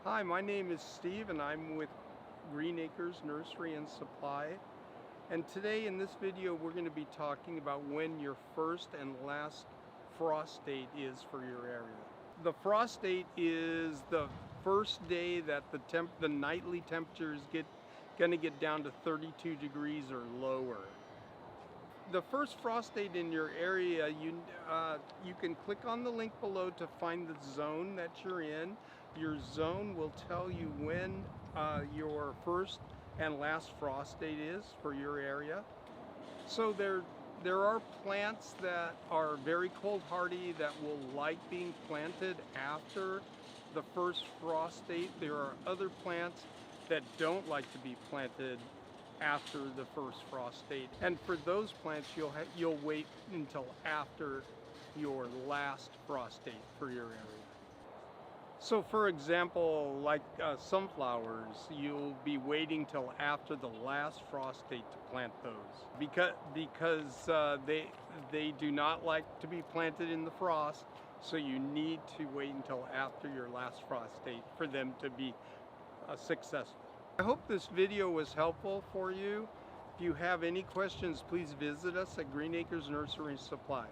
Hi, my name is Steve and I'm with Green Acres Nursery and Supply. And today in this video we're going to be talking about when your first and last frost date is for your area. The frost date is the first day that the nightly temperatures going to get down to 32 degrees or lower. The first frost date in your area, you can click on the link below to find the zone that you're in. Your zone will tell you when your first and last frost date is for your area. So there are plants that are very cold hardy that will like being planted after the first frost date. There are other plants that don't like to be planted after the first frost date, and for those plants you'll wait until after your last frost date for your area. So for example, like sunflowers, you'll be waiting till after the last frost date to plant those because they do not like to be planted in the frost, so you need to wait until after your last frost date for them to be successful. I hope this video was helpful for you. If you have any questions, please visit us at Green Acres Nursery and Supply.